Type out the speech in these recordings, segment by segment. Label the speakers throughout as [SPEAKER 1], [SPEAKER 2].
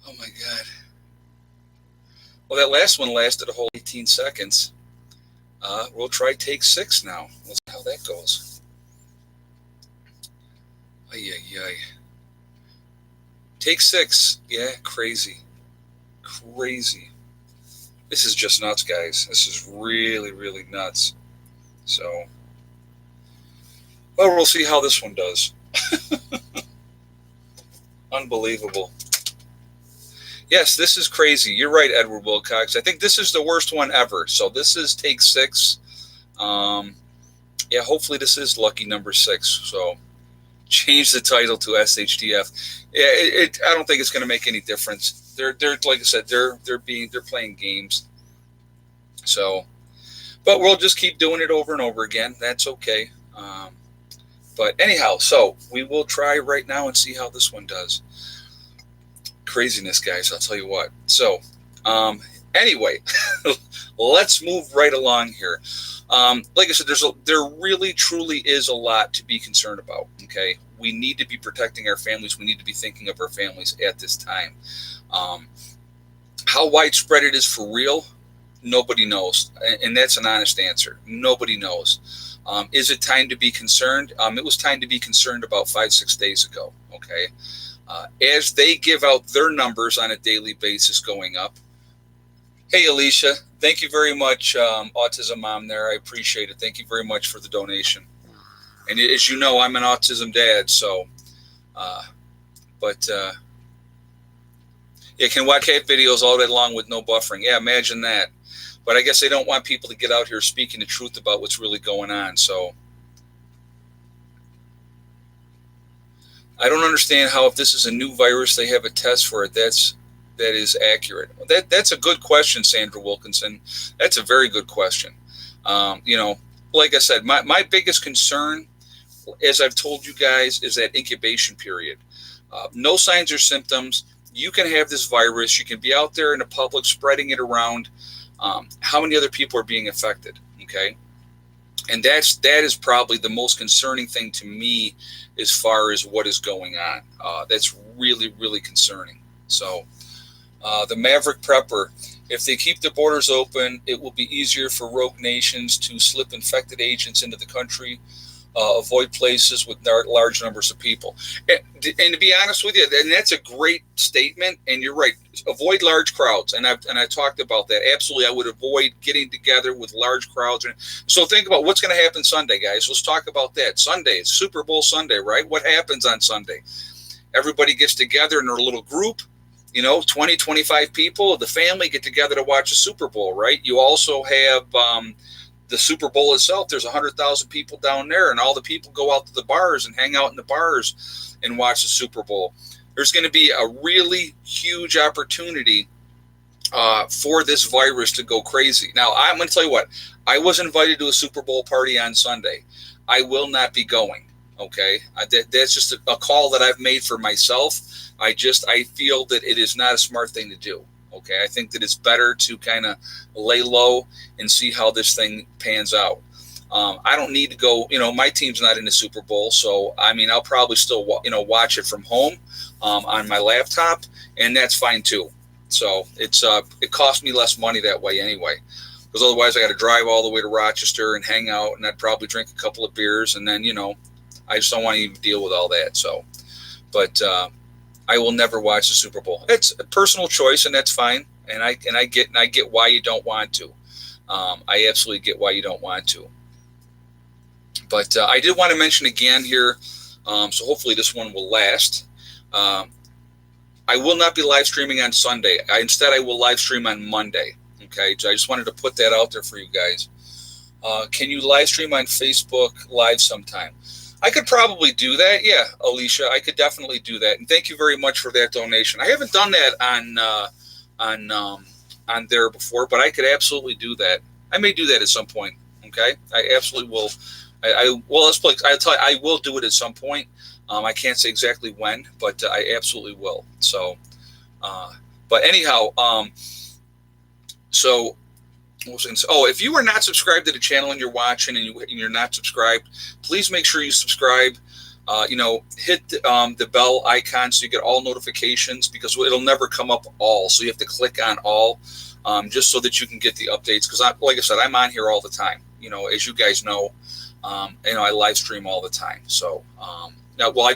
[SPEAKER 1] Oh my God. Well, that last one lasted a whole 18 seconds. We'll try take 6 now. Let's see how that goes. Ay, ay, ay. Take 6. Yeah, crazy. Crazy. This is just nuts, guys. This is really, really nuts. So, well, we'll see how this one does. Unbelievable. Yes, this is crazy. You're right, Edward Wilcox. I think this is the worst one ever. So this is take 6. Um, yeah, hopefully this is lucky number 6. So change the title to SHTF. Yeah, I don't think it's going to make any difference. They're like I said, they're playing games. So, but we'll just keep doing it over and over again. That's okay. But anyhow, so we will try right now and see how this one does. Craziness, guys, I'll tell you what. So, anyway, let's move right along here. Like I said, there really truly is a lot to be concerned about. Okay, we need to be protecting our families. We need to be thinking of our families at this time. How widespread it is for real, nobody knows, and that's an honest answer. Nobody knows. Is it time to be concerned? It was time to be concerned about 5-6 days ago. Okay. As they give out their numbers on a daily basis going up. Hey, Alicia, thank you very much, Autism Mom there. I appreciate it. Thank you very much for the donation. And as you know, I'm an autism dad, so, yeah, can watch cat videos all day long with no buffering. Yeah, imagine that. But I guess they don't want people to get out here speaking the truth about what's really going on, so. I don't understand how, if this is a new virus, they have a test for it. That is accurate. That's a good question, Sandra Wilkinson. That's a very good question. Like I said, my biggest concern, as I've told you guys, is that incubation period. No signs or symptoms. You can have this virus. You can be out there in the public spreading it around. How many other people are being affected? Okay. And that is probably the most concerning thing to me as far as what is going on. That's really, really concerning. So the Maverick Prepper, if they keep the borders open, it will be easier for rogue nations to slip infected agents into the country, avoid places with large numbers of people. And to be honest with you, and that's a great statement, and you're right, avoid large crowds. And I talked about that. Absolutely, I would avoid getting together with large crowds. So think about what's going to happen Sunday, guys. Let's talk about that. Sunday, it's Super Bowl Sunday, right? What happens on Sunday? Everybody gets together in their little group, 20, 25 people. The family get together to watch a Super Bowl, right? You also have the Super Bowl itself. There's 100,000 people down there, and all the people go out to the bars and hang out in the bars and watch the Super Bowl. There's going to be a really huge opportunity for this virus to go crazy. Now, I'm going to tell you what. I was invited to a Super Bowl party on Sunday. I will not be going, okay? That's just a call that I've made for myself. I feel that it is not a smart thing to do. Okay, I think that it's better to kind of lay low and see how this thing pans out. I don't need to go, my team's not in the Super Bowl, so I'll probably still, watch it from home on my laptop, and that's fine too. So it costs me less money that way anyway, because otherwise I got to drive all the way to Rochester and hang out, and I'd probably drink a couple of beers, and then I just don't want to even deal with all that. So, but I will never watch the Super Bowl. It's a personal choice, and that's fine. And I get why you don't want to. I absolutely get why you don't want to. But I did want to mention again here, so hopefully this one will last. I will not be live streaming on Sunday. Instead, I will live stream on Monday. Okay, so I just wanted to put that out there for you guys. Can you live stream on Facebook Live sometime? I could probably do that. Yeah, Alicia, I could definitely do that. And thank you very much for that donation. I haven't done that on there before, but I could absolutely do that. I may do that at some point. Okay, I absolutely will. Let's play. I'll tell you, I will do it at some point. I can't say exactly when, but I absolutely will. So, but anyhow, so. If you are not subscribed to the channel and you're watching and you're not subscribed, please make sure you subscribe. hit the bell icon so you get all notifications, because it'll never come up all. So you have to click on all, just so that you can get the updates. Because like I said, I'm on here all the time. As you guys know, I live stream all the time. So now, well,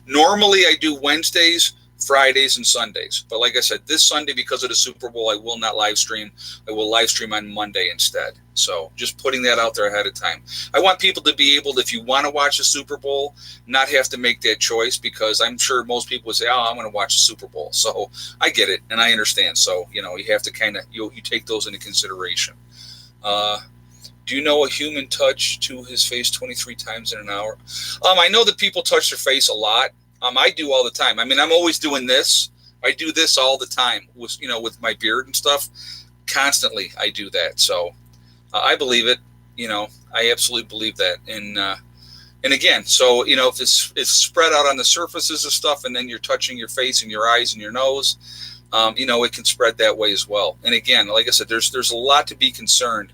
[SPEAKER 1] normally I do Wednesdays, Fridays, and Sundays. But like I said, this Sunday, because of the Super Bowl, I will not live stream. I will live stream on Monday instead. So just putting that out there ahead of time. I want people to be able to, if you want to watch the Super Bowl, not have to make that choice, because I'm sure most people would say, oh, I'm going to watch the Super Bowl. So I get it, and I understand. So, you have to kind of, you take those into consideration. Do you know a human touch to his face 23 times in an hour? I know that people touch their face a lot. I do all the time. I mean, I'm always doing this. I do this all the time with my beard and stuff. Constantly, I do that. So I believe it. I absolutely believe that. And again, so, if it's spread out on the surfaces of stuff, and then you're touching your face and your eyes and your nose, it can spread that way as well. And again, like I said, there's a lot to be concerned.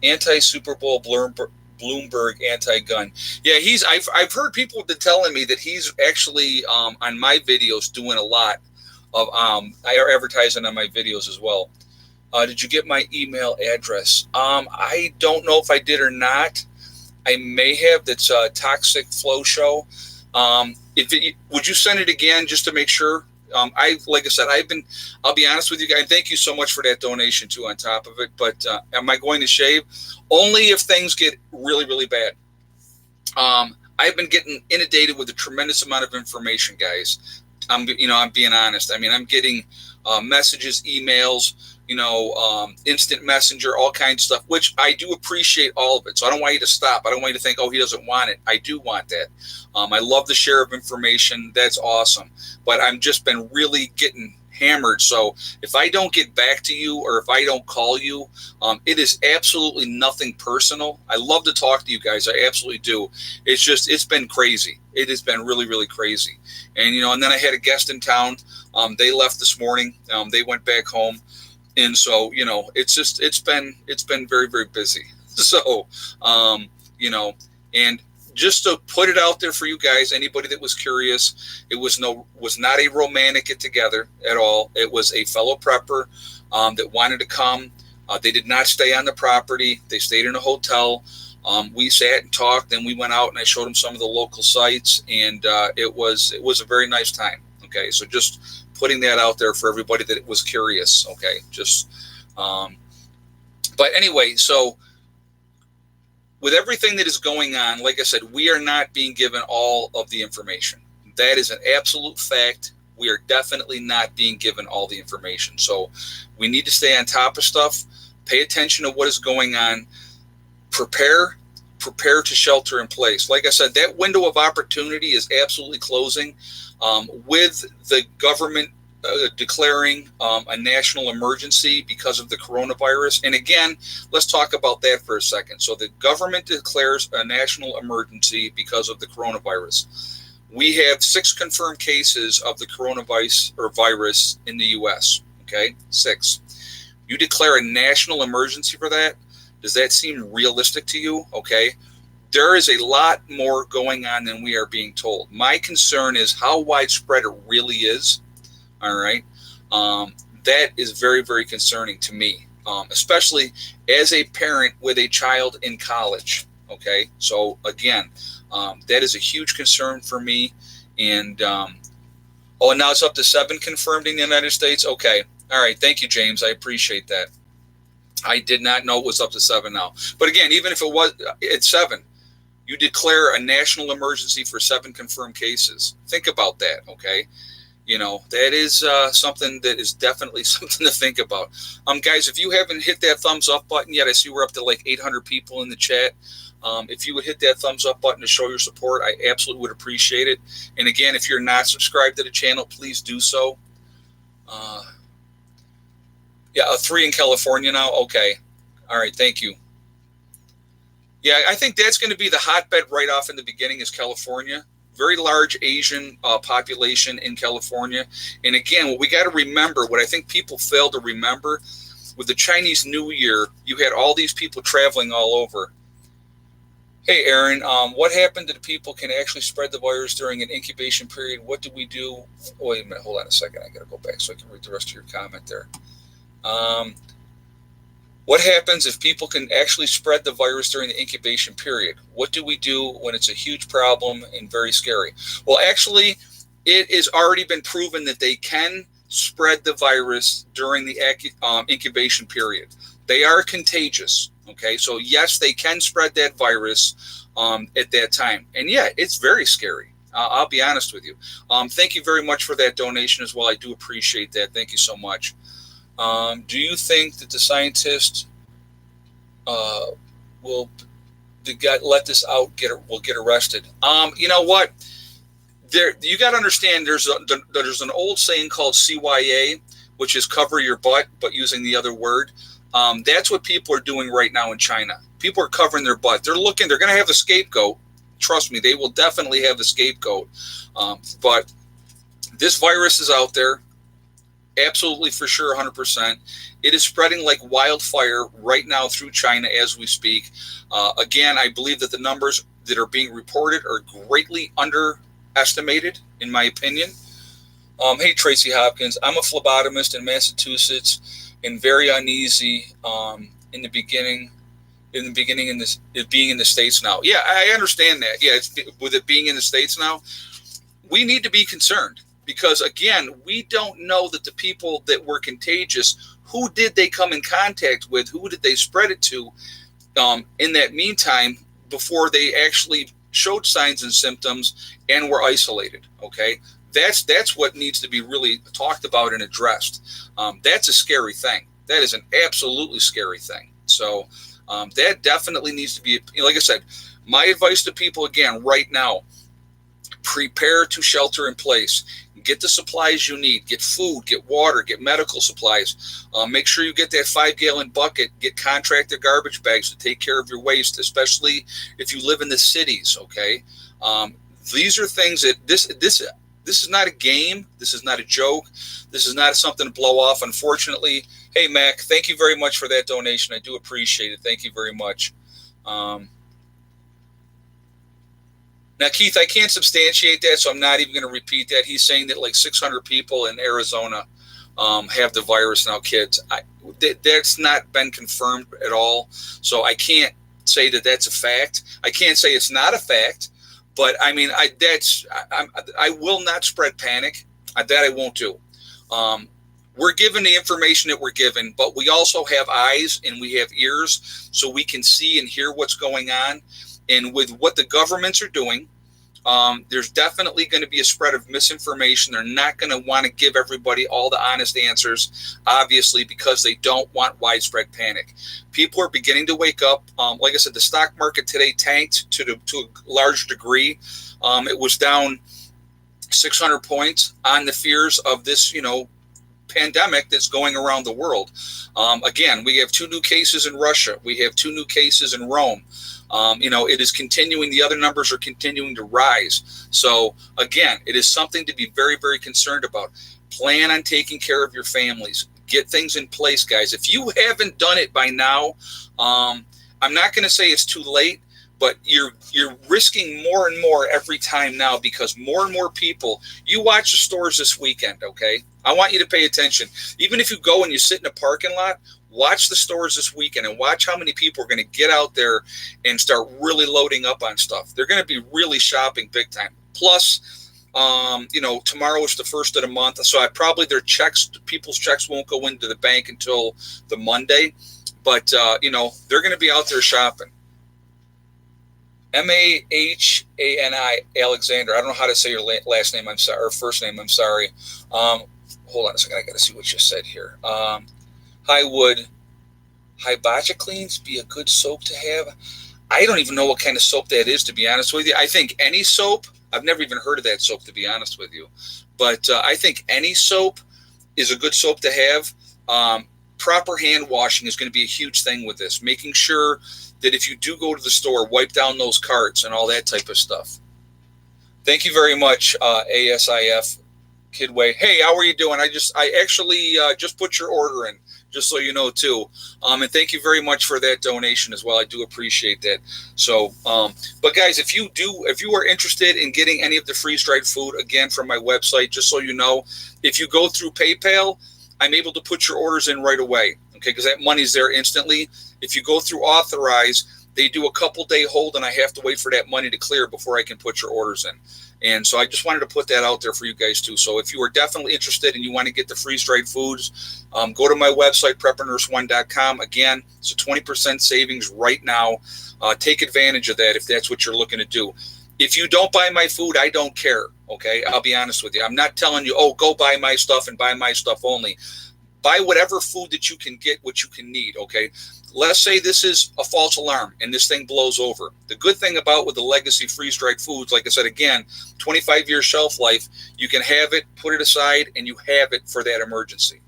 [SPEAKER 1] Anti-Super Bowl Bloomberg anti-gun. Yeah, I've heard people telling me that he's actually on my videos doing a lot of advertising on my videos as well. Did you get my email address? I don't know if I did or not. I may have. That's Toxic Flow Show. Would you send it again just to make sure? Like I said, I'll be honest with you guys. Thank you so much for that donation too, on top of it. But am I going to shave? Only if things get really, really bad. I've been getting inundated with a tremendous amount of information, guys. I'm being honest. I mean, I'm getting messages, emails, instant messenger, all kinds of stuff, which I do appreciate all of it. So I don't want you to stop. I don't want you to think, oh, he doesn't want it. I do want that. I love the share of information. That's awesome. But I've just been really getting hammered. So if I don't get back to you, or if I don't call you, it is absolutely nothing personal. I love to talk to you guys. I absolutely do. It's been crazy. It has been really, really crazy. And, and then I had a guest in town. They left this morning. They went back home. And so, it's been very, very busy. So, and just to put it out there for you guys, anybody that was curious, it was not a romantic get together at all. It was a fellow prepper that wanted to come. They did not stay on the property. They stayed in a hotel. We sat and talked, and we went out and I showed them some of the local sites, and it was a very nice time. Okay, so just putting that out there for everybody that was curious. Okay, but anyway, so with everything that is going on, like I said, we are not being given all of the information. That is an absolute fact. We are definitely not being given all the information. So we need to stay on top of stuff, pay attention to what is going on, prepare to shelter in place. Like I said, that window of opportunity is absolutely closing with the government declaring a national emergency because of the coronavirus. And again, let's talk about that for a second. So the government declares a national emergency because of the coronavirus. We have 6 confirmed cases of the coronavirus or virus in the U.S. Okay, 6. You declare a national emergency for that? Does that seem realistic to you? Okay. There is a lot more going on than we are being told. My concern is how widespread it really is. All right. That is very, very concerning to me, especially as a parent with a child in college. Okay. So again, that is a huge concern for me. And, and now it's up to 7 confirmed in the United States. Okay. All right. Thank you, James. I appreciate that. I did not know it was up to 7 now. But again, even if it was at 7, you declare a national emergency for 7 confirmed cases. Think about that. Okay. That is something that is definitely something to think about. Guys, if you haven't hit that thumbs up button yet, I see we're up to like 800 people in the chat. If you would hit that thumbs up button to show your support, I absolutely would appreciate it. And again, if you're not subscribed to the channel, please do so. Yeah, 3 in California now. Okay. All right. Thank you. Yeah, I think that's going to be the hotbed right off in the beginning is California. Very large Asian population in California. And again, what we got to remember, what I think people fail to remember, with the Chinese New Year, you had all these people traveling all over. Hey, Aaron, what happened to the people can actually spread the virus during an incubation period? What do we do? Oh, wait a minute, hold on a second. I got to go back so I can read the rest of your comment there. Um, what happens if people can actually spread the virus during the incubation period? What do we do when it's a huge problem and very scary? Well, actually, it has already been proven that they can spread the virus during the incubation period. They are contagious. Okay, so yes, they can spread that virus at that time. And yeah, it's very scary. I'll be honest with you. Thank you very much for that donation as well. I do appreciate that. Thank you so much. Do you think that the scientists uh, will let this out? Will get arrested? You know what? You got to understand. There's an old saying called CYA, which is cover your butt, but using the other word. That's what people are doing right now in China. People are covering their butt. They're looking. They're going to have the scapegoat. Trust me, they will definitely have the scapegoat. But this virus is out there. Absolutely, for sure, 100%. It is spreading like wildfire right now through China as we speak. Again, I believe that the numbers that are being reported are greatly underestimated, in my opinion. Hey, Tracy Hopkins, I'm a phlebotomist in Massachusetts and very uneasy in the beginning. In this, it being in the States now. Yeah, I understand that. Yeah, with it being in the States now, we need to be concerned. Because again, we don't know that the people that were contagious, who did they come in contact with? Who did they spread it to in that meantime before they actually showed signs and symptoms and were isolated? Okay, that's what needs to be really talked about and addressed. That's a scary thing. That is an absolutely scary thing. So that definitely needs to be, like I said, my advice to people again right now: prepare to shelter in place. Get the supplies you need. Get food, get water, get medical supplies. Make sure you get that 5-gallon bucket. Get contractor garbage bags to take care of your waste, especially if you live in the cities. Okay, these are things that this is not a game. This is not a joke. This is not something to blow off. Unfortunately, hey Mac, thank you very much for that donation. I do appreciate it. Thank you very much. Now, Keith, I can't substantiate that, so I'm not even going to repeat that. He's saying that like 600 people in Arizona have the virus now, kids. That's not been confirmed at all, so I can't say that that's a fact. I can't say it's not a fact, but I mean, I will not spread panic. That I won't do. We're given the information that we're given, but we also have eyes and we have ears, so we can see and hear what's going on. And with what the governments are doing, there's definitely going to be a spread of misinformation. They're not going to want to give everybody all the honest answers, obviously, because they don't want widespread panic. People are beginning to wake up. Like I said, the stock market today tanked to a large degree. It was down 600 points on the fears of this, pandemic that's going around the world. Again, we have 2 new cases in Russia. We have 2 new cases in Rome. It is continuing. The other numbers are continuing to rise. So again, it is something to be very, very concerned about. Plan on taking care of your families. Get things in place, guys. If you haven't done it by now, I'm not going to say it's too late, but you're risking more and more every time now, because more and more people. You watch the stores this weekend, okay? I want you to pay attention. Even if you go and you sit in a parking lot, watch the stores this weekend and watch how many people are going to get out there and start really loading up on stuff. They're going to be really shopping big time. Plus, tomorrow is the first of the month, so people's checks won't go into the bank until the Monday. But, they're going to be out there shopping. Mahani, Alexander. I don't know how to say your last name. I'm sorry, or first name. I'm sorry. Hold on a second. I got to see what you said here. Would Hibachicleans be a good soap to have? I don't even know what kind of soap that is, to be honest with you. I think any soap, I've never even heard of that soap, to be honest with you. But I think any soap is a good soap to have. Proper hand washing is going to be a huge thing with this. Making sure that if you do go to the store, wipe down those carts and all that type of stuff. Thank you very much, ASIF. Kidway. Hey, how are you doing? I actually just put your order in, just so you know too. And thank you very much for that donation as well. I do appreciate that. So, but guys, if you are interested in getting any of the freeze dried food, again, from my website, just so you know, if you go through PayPal, I'm able to put your orders in right away. Okay, because that money's there instantly. If you go through Authorize, they do a couple-day hold, and I have to wait for that money to clear before I can put your orders in. And so I just wanted to put that out there for you guys too. So if you are definitely interested and you want to get the freeze-dried foods, go to my website, preppernurse1.com. Again, it's a 20% savings right now. Take advantage of that if that's what you're looking to do. If you don't buy my food, I don't care, okay? I'll be honest with you. I'm not telling you, oh, go buy my stuff and buy my stuff only. Buy whatever food that you can get, what you can need, okay? Let's say this is a false alarm and this thing blows over. The good thing about with the legacy freeze-dried foods, like I said, again, 25-year shelf life, you can have it, put it aside, and you have it for that emergency.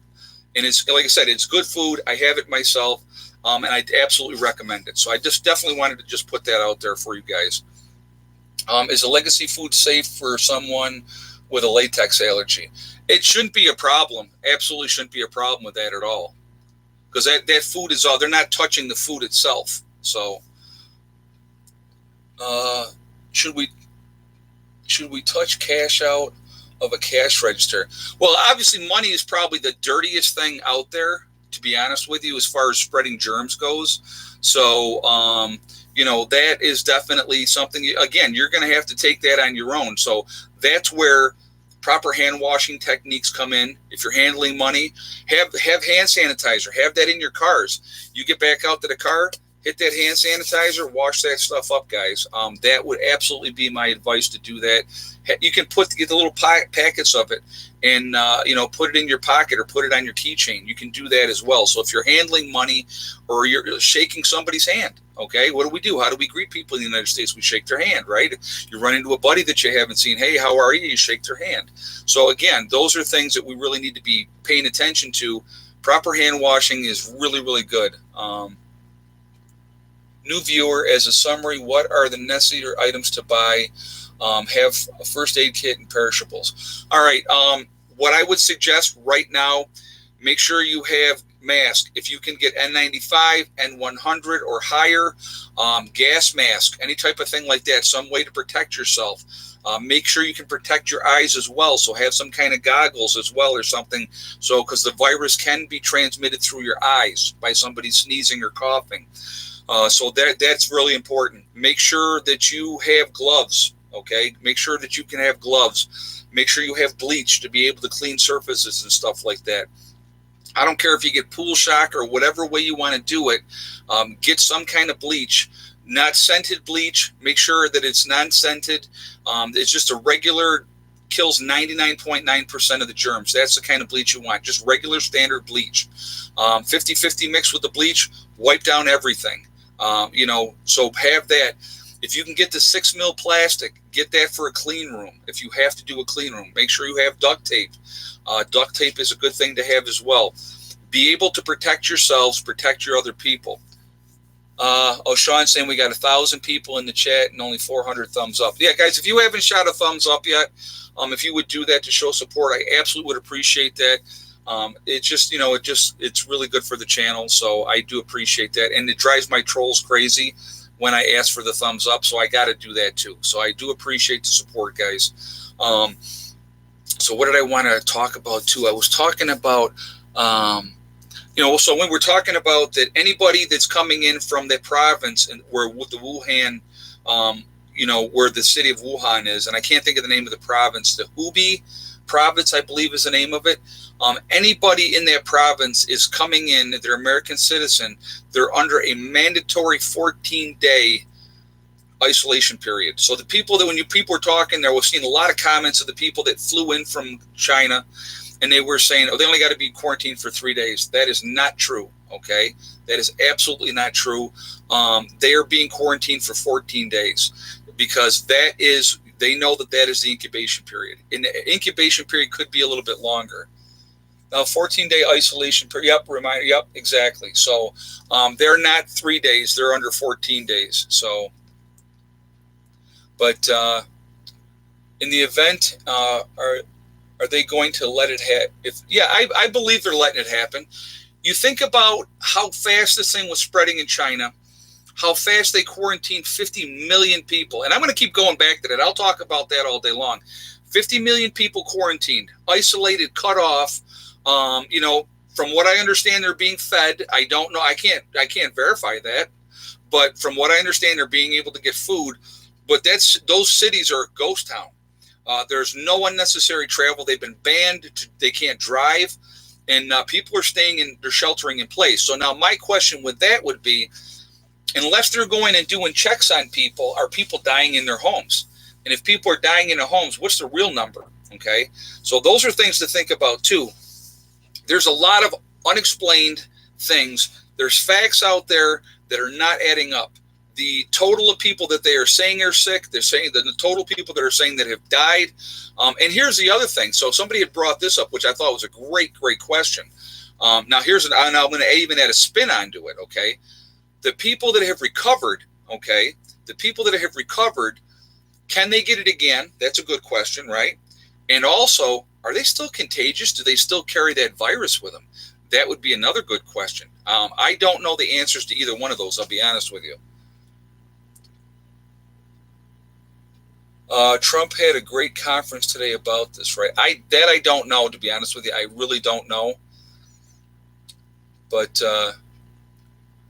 [SPEAKER 1] And it's, like I said, it's good food. I have it myself, and I absolutely recommend it. So I just definitely wanted to just put that out there for you guys. Is a legacy food safe for someone with a latex allergy? It shouldn't be a problem. Absolutely shouldn't be a problem with that at all. Because that food is all, they're not touching the food itself. So, should we touch cash out of a cash register? Well, obviously money is probably the dirtiest thing out there, to be honest with you, as far as spreading germs goes. So, that is definitely something, again, you're going to have to take that on your own. So that's where proper hand washing techniques come in. If you're handling money, have hand sanitizer. Have that in your cars. You get back out to the car, hit that hand sanitizer, wash that stuff up, guys. That would absolutely be my advice, to do that. You can get the little packets of it and put it in your pocket or put it on your keychain. You can do that as well. So if you're handling money or you're shaking somebody's hand, okay, what do? How do we greet people in the United States? We shake their hand, right? You run into a buddy that you haven't seen. Hey, how are you? You shake their hand. So again, those are things that we really need to be paying attention to. Proper hand washing is really, really good. New viewer, as a summary, what are the necessary items to buy? Have a first aid kit and perishables. All right. What I would suggest right now, make sure you have mask. If you can get N95, N100 or higher, gas mask, any type of thing like that, some way to protect yourself. Make sure you can protect your eyes as well. So have some kind of goggles as well or something. So, because the virus can be transmitted through your eyes by somebody sneezing or coughing. So that's really important. Make sure that you have gloves. Okay, make sure that you can have gloves. Make sure you have bleach to be able to clean surfaces and stuff like that. I don't care if you get pool shock or whatever way you want to do it. Get some kind of bleach, not scented bleach. Make sure that it's non-scented. It's just a regular, kills 99.9% of the germs. That's the kind of bleach you want. Just regular standard bleach. 50-50 mix with the bleach, wipe down everything. So have that. If you can get the 6 mil plastic, get that for a clean room. If you have to do a clean room, make sure you have duct tape. Duct tape is a good thing to have as well. Be able to protect yourselves, protect your other people. Sean's saying we got 1,000 people in the chat and only 400 thumbs up. Yeah, guys, if you haven't shot a thumbs up yet, if you would do that to show support, I absolutely would appreciate that. It's really good for the channel, so I do appreciate that. And it drives my trolls crazy when I ask for the thumbs up, so I got to do that too. So I do appreciate the support, guys. So what did I want to talk about too? I was talking about, so when we're talking about that, anybody that's coming in from that province and where the Wuhan, where the city of Wuhan is, and I can't think of the name of the province, the Hubei province, I believe is the name of it. Anybody in that province is coming in, they're American citizen, they're under a mandatory 14-day isolation period. So the people that, when people were talking there, we've seen a lot of comments of the people that flew in from China, and they were saying, they only got to be quarantined for 3 days. That is not true, okay? That is absolutely not true. They are being quarantined for 14 days because they know that is the incubation period. And the incubation period could be a little bit longer. Now, 14-day isolation period, yep, exactly. So they're not 3 days, they're under 14 days. So, but in the event, are Are they going to let it happen? I believe they're letting it happen. You think about how fast this thing was spreading in China, how fast they quarantined 50 million people. And I'm going to keep going back to that. I'll talk about that all day long. 50 million people quarantined, isolated, cut off. From what I understand, they're being fed. I don't know. I can't verify that. But from what I understand, they're being able to get food. But those cities are a ghost town. There's no unnecessary travel. They've been banned. They can't drive. And people are they're sheltering in place. So now my question with that would be, unless they're going and doing checks on people, are people dying in their homes? And if people are dying in their homes, what's the real number? Okay. So those are things to think about too. There's a lot of unexplained things. There's facts out there that are not adding up. The total of people that they are saying are sick, they're saying that the total people that are saying that have died. And here's the other thing. So somebody had brought this up, which I thought was a great question. Now I'm going to even add a spin onto it. Okay. The people that have recovered, can they get it again? That's a good question, right? And also, are they still contagious? Do they still carry that virus with them? That would be another good question. I don't know the answers to either one of those, I'll be honest with you. Trump had a great conference today about this, right? I don't know, to be honest with you. I really don't know. But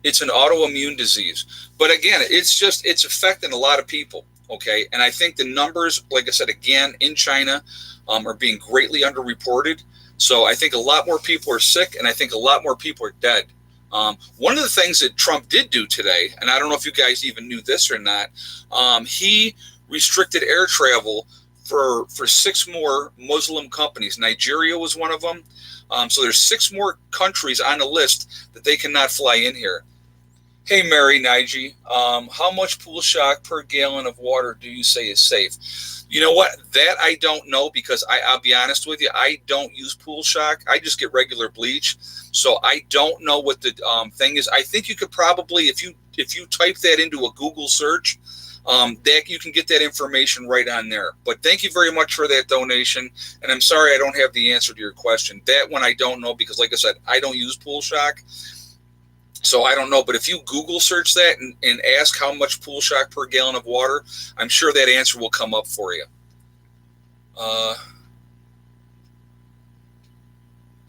[SPEAKER 1] it's an autoimmune disease. But again, it's affecting a lot of people, okay? And I think the numbers, like I said, again, in China are being greatly underreported. So I think a lot more people are sick, and I think a lot more people are dead. One of the things that Trump did do today, and I don't know if you guys even knew this or not, he restricted air travel for 6 more Muslim companies. Nigeria was one of them. So there's 6 more countries on the list that they cannot fly in here. Hey, Mary Nige, how much pool shock per gallon of water do you say is safe? You know what? That I don't know, because I'll be honest with you, I don't use pool shock. I just get regular bleach. So I don't know what the thing is. I think you could probably, if you type that into a Google search, that you can get that information right on there. But thank you very much for that donation. And I'm sorry I don't have the answer to your question. That one I don't know, because like I said, I don't use pool shock. So I don't know. But if you Google search that and ask how much pool shock per gallon of water, I'm sure that answer will come up for you.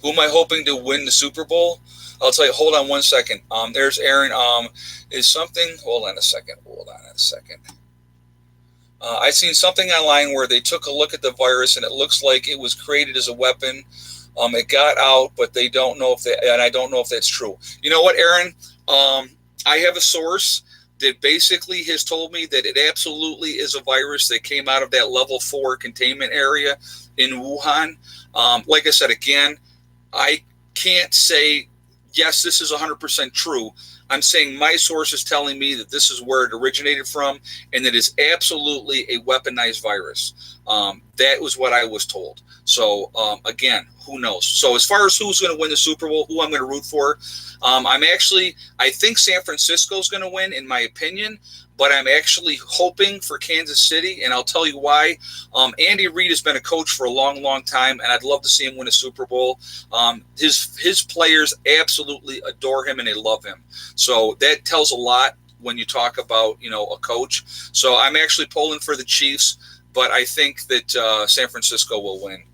[SPEAKER 1] Who am I hoping to win the Super Bowl? I'll tell you, hold on one second. There's Aaron. Hold on a second. I've seen something online where they took a look at the virus and it looks like it was created as a weapon. It got out, but they don't know and I don't know if that's true. You know what, Aaron? I have a source that basically has told me that it absolutely is a virus that came out of that level 4 containment area in Wuhan. Like I said, again, I can't say, yes, this is 100% true. I'm saying my source is telling me that this is where it originated from and that it's absolutely a weaponized virus. That was what I was told. So, again, who knows? So as far as who's going to win the Super Bowl, who I'm going to root for, I think San Francisco is going to win, in my opinion, but I'm actually hoping for Kansas City, and I'll tell you why. Andy Reid has been a coach for a long, long time, and I'd love to see him win a Super Bowl. His players absolutely adore him, and they love him. So that tells a lot when you talk about, a coach. So I'm actually pulling for the Chiefs, but I think that San Francisco will win.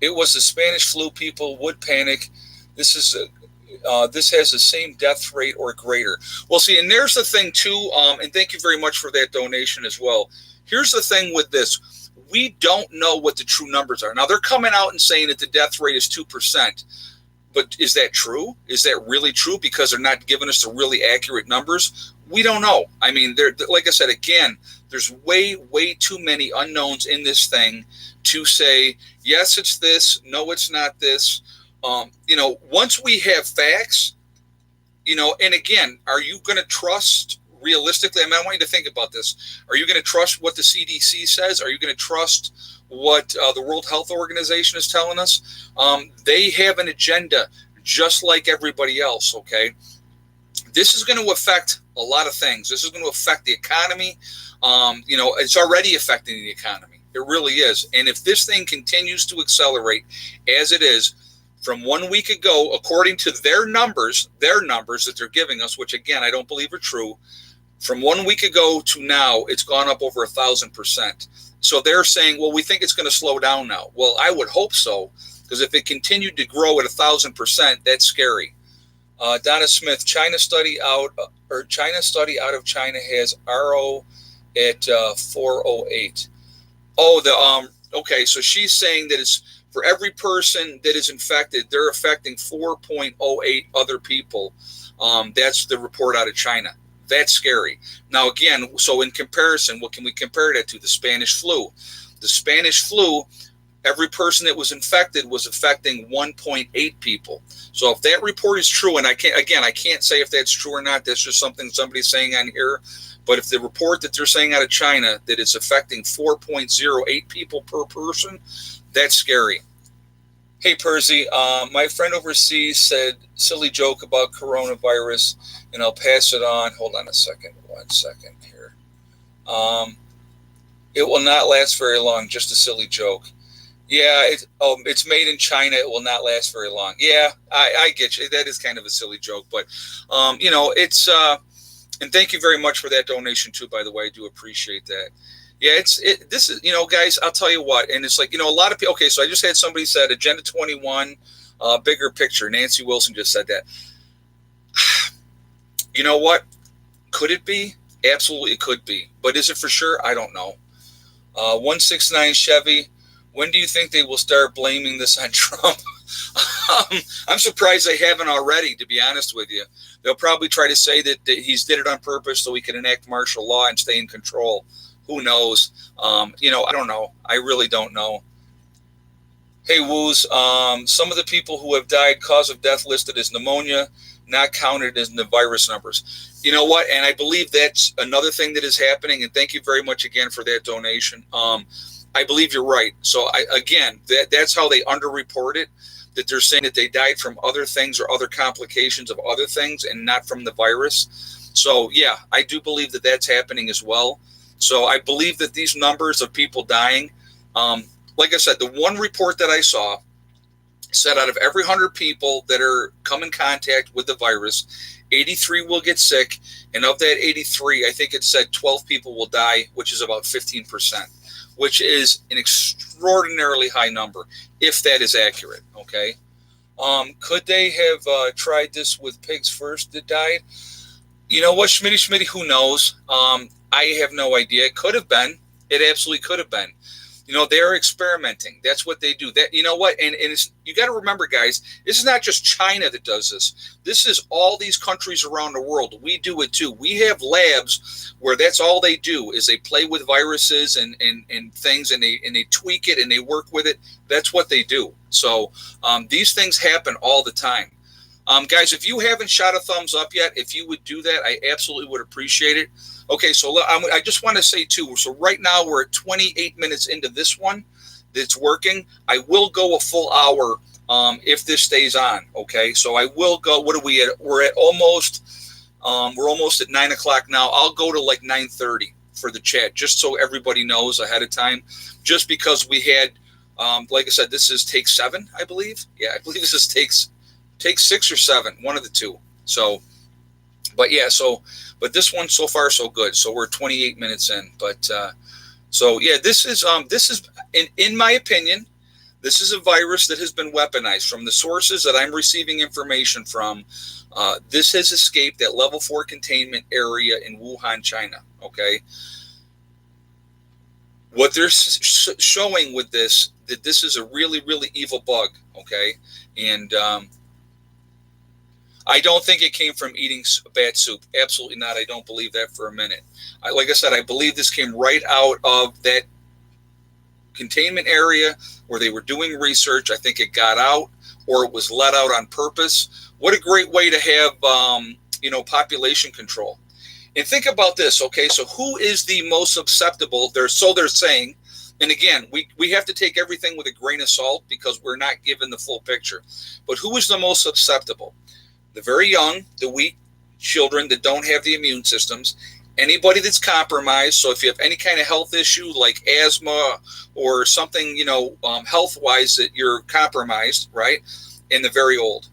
[SPEAKER 1] It was the Spanish flu. People would panic. This has the same death rate or greater. Well, see, and there's the thing too, and thank you very much for that donation as well. Here's the thing with this. We don't know what the true numbers are. Now, they're coming out and saying that the death rate is 2%. But is that true? Is that really true? Because they're not giving us the really accurate numbers? We don't know. I mean, like I said, again, there's way, way too many unknowns in this thing to say, yes, it's this, no, it's not this. Once we have facts, and again, are you going to trust realistically? I want you to think about this. Are you going to trust what the CDC says? Are you going to trust what the World Health Organization is telling us? They have an agenda just like everybody else, okay? This is going to affect a lot of things. This is going to affect the economy. It's already affecting the economy. It really is. And if this thing continues to accelerate as it is from 1 week ago, according to their numbers that they're giving us, which again, I don't believe are true, from 1 week ago to now, it's gone up over 1,000%. So they're saying, well, we think it's going to slow down now. Well, I would hope so, because if it continued to grow at 1,000%, that's scary. Donna Smith, China study out of China has RO at 408. Oh, okay. So she's saying that it's for every person that is infected, they're affecting 4.08 other people. That's the report out of China. That's scary. Now, again, so in comparison, what can we compare that to? The Spanish flu. The Spanish flu, every person that was infected was affecting 1.8 people. So if that report is true, and I can't say if that's true or not, that's just something somebody's saying on here. But if the report that they're saying out of China that it's affecting 4.08 people per person, that's scary. Hey, Percy, my friend overseas said silly joke about coronavirus, and I'll pass it on. Hold on a second. 1 second here. It will not last very long. Just a silly joke. Yeah, it's made in China. It will not last very long. Yeah, I get you. That is kind of a silly joke, but it's and thank you very much for that donation too. By the way, I do appreciate that. Yeah, this is guys. I'll tell you what, and it's like a lot of people. Okay, so I just had somebody said Agenda 21, bigger picture. Nancy Wilson just said that. You know what? Could it be? Absolutely, it could be. But is it for sure? I don't know. 169 Chevy. When do you think they will start blaming this on Trump? I'm surprised they haven't already, to be honest with you. They'll probably try to say that he's did it on purpose so he can enact martial law and stay in control. Who knows? I don't know. I really don't know. Hey, Woos, some of the people who have died, cause of death listed as pneumonia, not counted as in the virus numbers. You know what? And I believe that's another thing that is happening. And thank you very much again for that donation. I believe you're right. So that's how they underreport it, that they're saying that they died from other things or other complications of other things and not from the virus. So yeah, I do believe that that's happening as well. So I believe that these numbers of people dying, like I said, the one report that I saw said out of every 100 people that are come in contact with the virus, 83 will get sick. And of that 83, I think it said 12 people will die, which is about 15%. Which is an extraordinarily high number, if that is accurate, okay? Could they have tried this with pigs first that died? You know what, Schmitty, who knows? I have no idea. It could have been. It absolutely could have been. They're experimenting. That's what they do. That, you know what? And it's, you got to remember, guys, this is not just China that does this. This is all these countries around the world. We do it too. We have labs where that's all they do is they play with viruses and things, and they tweak it and they work with it. That's what they do. So these things happen all the time. Guys, if you haven't shot a thumbs up yet, if you would do that, I absolutely would appreciate it. Okay, so I just want to say too, so right now we're at 28 minutes into this one that's working. I will go a full hour if this stays on, okay? So I will go, what are we at? We're almost at 9 o'clock now. I'll go to like 9:30 for the chat, just so everybody knows ahead of time, just because we had, like I said, this is take 7, I believe. Yeah, I believe this is take 6 or 7, one of the two. So, but yeah, but this one so far so good. So we're 28 minutes in. But so yeah, this is in my opinion, this is a virus that has been weaponized from the sources that I'm receiving information from. This has escaped that level 4 containment area in Wuhan, China. Okay. What they're showing with this, that this is a really, really evil bug. Okay. And I don't think it came from eating bat soup. Absolutely not. I don't believe that for a minute. Like I said, I believe this came right out of that containment area where they were doing research. I think it got out, or it was let out on purpose. What a great way to have, population control. And think about this, okay? So who is the most susceptible? They're saying, and again, we have to take everything with a grain of salt because we're not given the full picture. But who is the most susceptible? The very young, the weak children that don't have the immune systems, anybody that's compromised. So if you have any kind of health issue like asthma or something, health-wise that you're compromised, right? And the very old.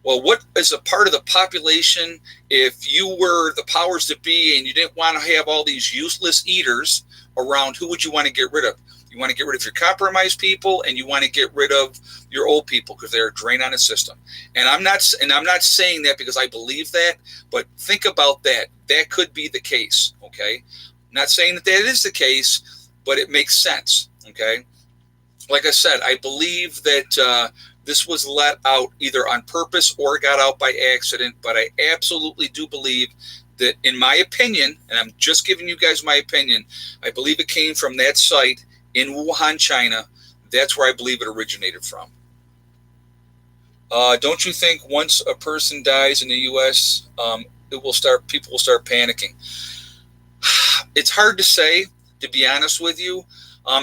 [SPEAKER 1] Well, what is a part of the population, if you were the powers that be and you didn't want to have all these useless eaters around, who would you want to get rid of? You want to get rid of your compromised people, and you want to get rid of your old people because they're a drain on the system. And I'm not saying that because I believe that, but think about that. That could be the case. Okay, I'm not saying that is the case, but it makes sense. Okay, like I said, I believe that this was let out either on purpose or got out by accident. But I absolutely do believe that, in my opinion, and I'm just giving you guys my opinion, I believe it came from that site in Wuhan, China. That's where I believe it originated from. Don't you think once a person dies in the U.S., people will start panicking? It's hard to say, to be honest with you,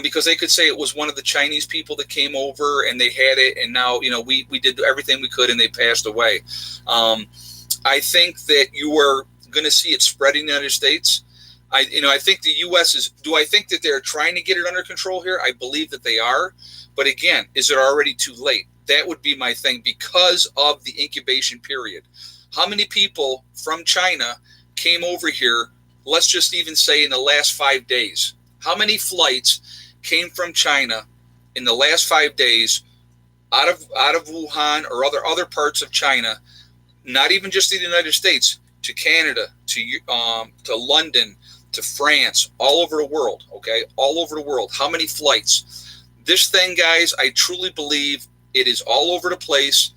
[SPEAKER 1] because they could say it was one of the Chinese people that came over and they had it, and now we did everything we could and they passed away. I think that you are going to see it spread in the United States. I think the U.S. is. Do I think that they're trying to get it under control here? I believe that they are. But again, is it already too late? That would be my thing because of the incubation period. How many people from China came over here, let's just even say in the last 5 days? How many flights came from China in the last 5 days out of Wuhan or other parts of China, not even just the United States, to Canada, to London, to France, all over the world, okay? All over the world. How many flights? This thing, guys, I truly believe it is all over the place.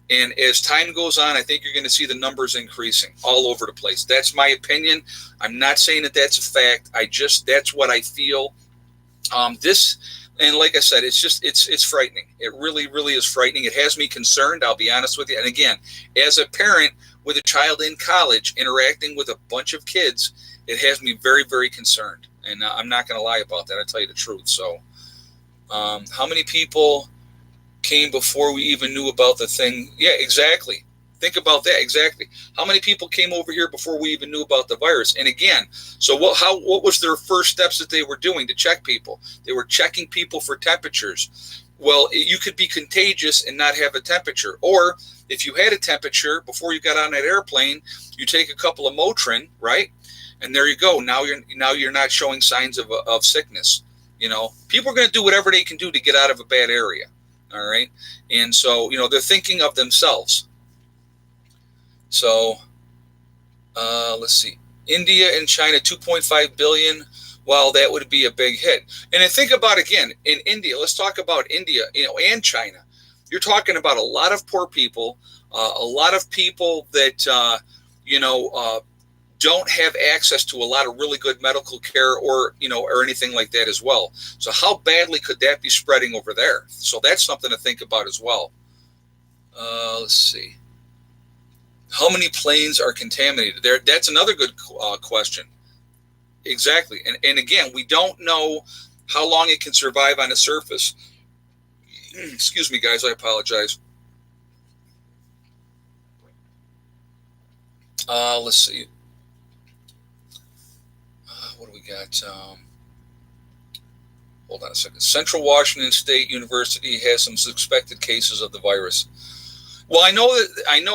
[SPEAKER 1] And as time goes on, I think you're going to see the numbers increasing all over the place. That's my opinion. I'm not saying that that's a fact. That's what I feel. And like I said, it's frightening. It really, really is frightening. It has me concerned, I'll be honest with you. And again, as a parent with a child in college interacting with a bunch of kids, it has me very, very concerned. And I'm not going to lie about that. I'll tell you the truth. So how many people came before we even knew about the thing? Yeah, exactly. Think about that. Exactly. How many people came over here before we even knew about the virus? And again, so what was their first steps that they were doing to check people? They were checking people for temperatures. Well, you could be contagious and not have a temperature. Or if you had a temperature before you got on that airplane, you take a couple of Motrin, right? And there you go. Now you're not showing signs of sickness. People are going to do whatever they can do to get out of a bad area. All right. And so, they're thinking of themselves. So let's see. India and China, 2.5 billion. Wow, that would be a big hit. And then think about, again, in India, let's talk about India, and China. You're talking about a lot of poor people, a lot of people that, don't have access to a lot of really good medical care or anything like that as well. So how badly could that be spreading over there? So that's something to think about as well. Let's see. How many planes are contaminated? That's another good question. Exactly. And again, we don't know how long it can survive on the surface. Excuse me, guys. I apologize. Let's see. What do we got? Hold on a second. Central Washington State University has some suspected cases of the virus. Well, I know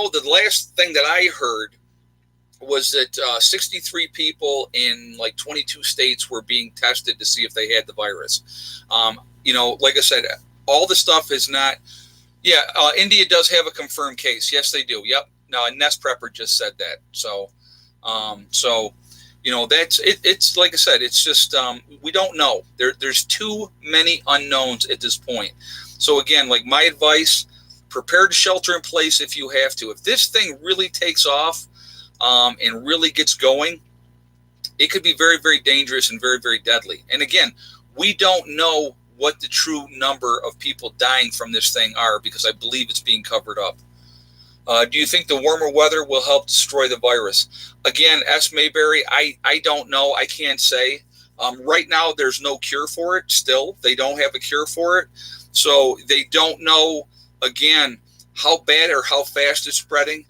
[SPEAKER 1] the last thing that I heard was that 63 people in like 22 states were being tested to see if they had the virus. Like I said, all the stuff is not. Yeah, India does have a confirmed case. Yes, they do. Yep. No, Nest Prepper just said that. So, that's it. It's like I said, it's just we don't know. There's too many unknowns at this point. So again, like my advice, prepare to shelter in place if you have to. If this thing really takes off and really gets going, it could be very, very dangerous and very, very deadly. And again, we don't know what the true number of people dying from this thing are because I believe it's being covered up. Do you think the warmer weather will help destroy the virus? Again, S. Mayberry, I don't know. I can't say. Right now, there's no cure for it still. They don't have a cure for it. So they don't know, again, how bad or how fast it's spreading.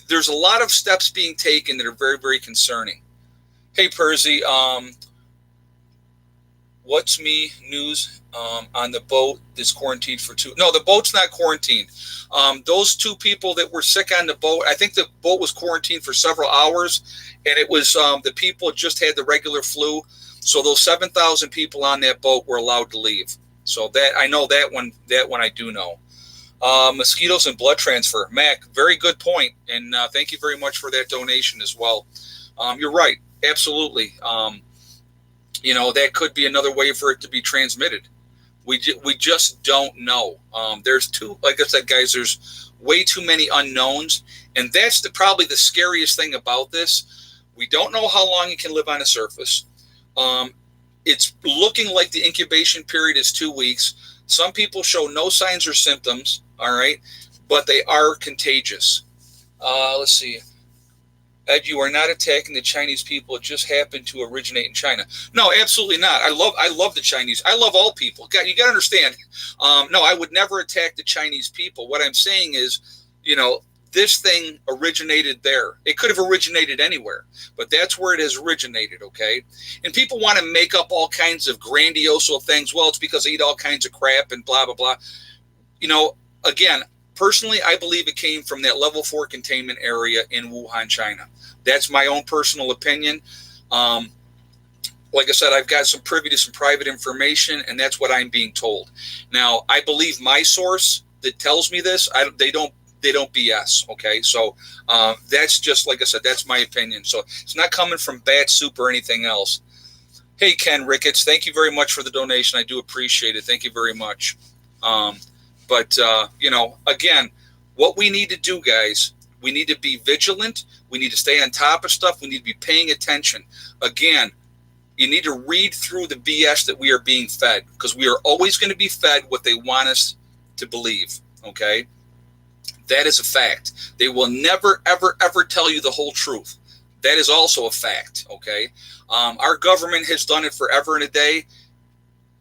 [SPEAKER 1] There's a lot of steps being taken that are very, very concerning. Hey, Percy, what's me news on the boat that's quarantined for two? No, the boat's not quarantined. Those two people that were sick on the boat, I think the boat was quarantined for several hours, and it was the people just had the regular flu. So those 7,000 people on that boat were allowed to leave. So that I know that one. That one I do know. Mosquitoes and blood transfer. Mac, very good point, and thank you very much for that donation as well. You're right, absolutely. That could be another way for it to be transmitted. We just don't know. There's like I said, guys, there's way too many unknowns, and that's probably the scariest thing about this. We don't know how long it can live on the surface. It's looking like the incubation period is 2 weeks. Some people show no signs or symptoms, all right, but they are contagious. Let's see. Ed, you are not attacking the Chinese people. It just happened to originate in China. No, absolutely not. I love the Chinese. I love all people. You got to understand. No, I would never attack the Chinese people. What I'm saying is, this thing originated there. It could have originated anywhere, but that's where it has originated, okay? And people want to make up all kinds of grandiose things. Well, it's because they eat all kinds of crap and blah, blah, blah. Again, personally, I believe it came from that level 4 containment area in Wuhan, China. That's my own personal opinion. Like I said, I've got some privy to some private information, and that's what I'm being told. Now, I believe my source that tells me this. They don't BS. Okay, so that's just like I said. That's my opinion. So it's not coming from bad soup or anything else. Hey, Ken Ricketts, thank you very much for the donation. I do appreciate it. Thank you very much. But again, what we need to do, guys, we need to be vigilant. We need to stay on top of stuff. We need to be paying attention. Again, you need to read through the BS that we are being fed, because we are always going to be fed what they want us to believe, okay? That is a fact. They will never, ever, ever tell you the whole truth. That is also a fact, okay? Our government has done it forever and a day.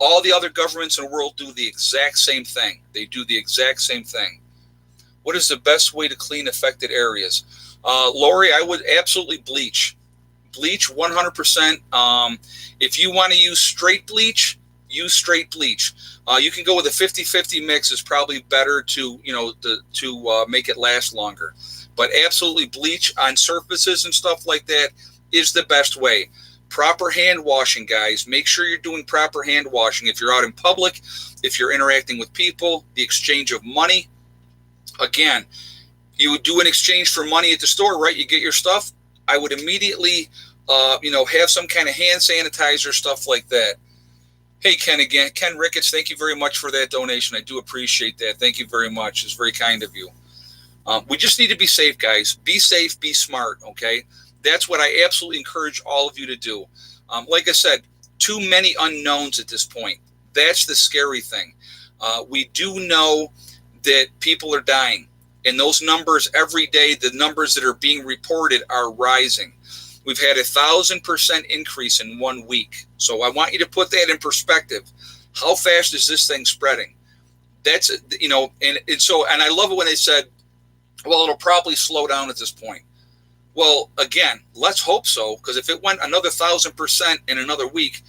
[SPEAKER 1] All the other governments in the world do the exact same thing. They do the exact same thing. What is the best way to clean affected areas? Lori, I would absolutely bleach. Bleach 100%. If you want to use straight bleach, use straight bleach. You can go with a 50-50 mix. Is probably better to make it last longer. But absolutely, bleach on surfaces and stuff like that is the best way. Proper hand washing, guys. Make sure you're doing proper hand washing. If you're out in public, if you're interacting with people, the exchange of money. Again, you would do an exchange for money at the store, right? You get your stuff. I would immediately, have some kind of hand sanitizer, stuff like that. Hey, Ken again. Ken Ricketts, thank you very much for that donation. I do appreciate that. Thank you very much. It's very kind of you. We just need to be safe, guys. Be safe, be smart, okay? That's what I absolutely encourage all of you to do. Like I said, too many unknowns at this point. That's the scary thing. We do know that people are dying. And those numbers every day, the numbers that are being reported are rising. We've had 1,000% increase in 1 week. So I want you to put that in perspective. How fast is this thing spreading? That's, and I love it when they said, well, it'll probably slow down at this point. Well, again, let's hope so, because if it went another 1,000% in another week,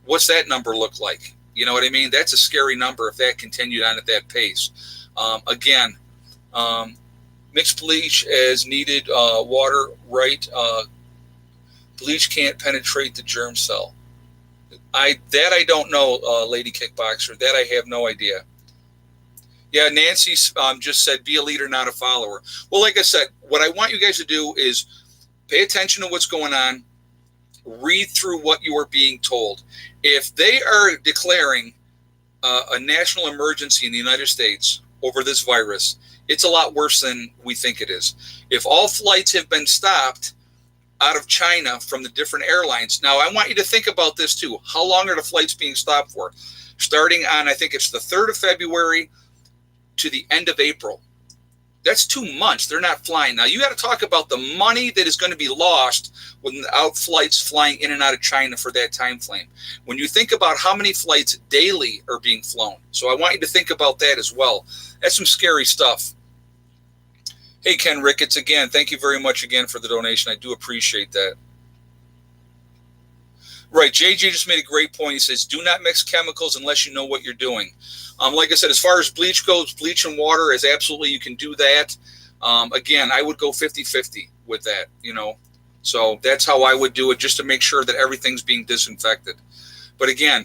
[SPEAKER 1] what's that number look like? You know what I mean? That's a scary number if that continued on at that pace. Again, mixed bleach as needed, water, right? Bleach can't penetrate the germ cell. I don't know, Lady Kickboxer. That I have no idea. Yeah, Nancy just said, be a leader, not a follower. Well, like I said, what I want you guys to do is pay attention to what's going on. Read through what you are being told. If they are declaring a national emergency in the United States over this virus, it's a lot worse than we think it is. If all flights have been stopped out of China from the different airlines, now I want you to think about this too. How long are the flights being stopped for? Starting on, I think it's the 3rd of February to the end of April. That's 2 months. They're not flying. Now, you got to talk about the money that is going to be lost without flights flying in and out of China for that time frame. When you think about how many flights daily are being flown. So I want you to think about that as well. That's some scary stuff. Hey, Ken Ricketts, again, thank you very much again for the donation. I do appreciate that. Right. JJ just made a great point. He says, do not mix chemicals unless you know what you're doing. Like I said, as far as bleach goes, bleach and water is absolutely, you can do that. Again, I would go 50-50 with that, So that's how I would do it, just to make sure that everything's being disinfected. But again,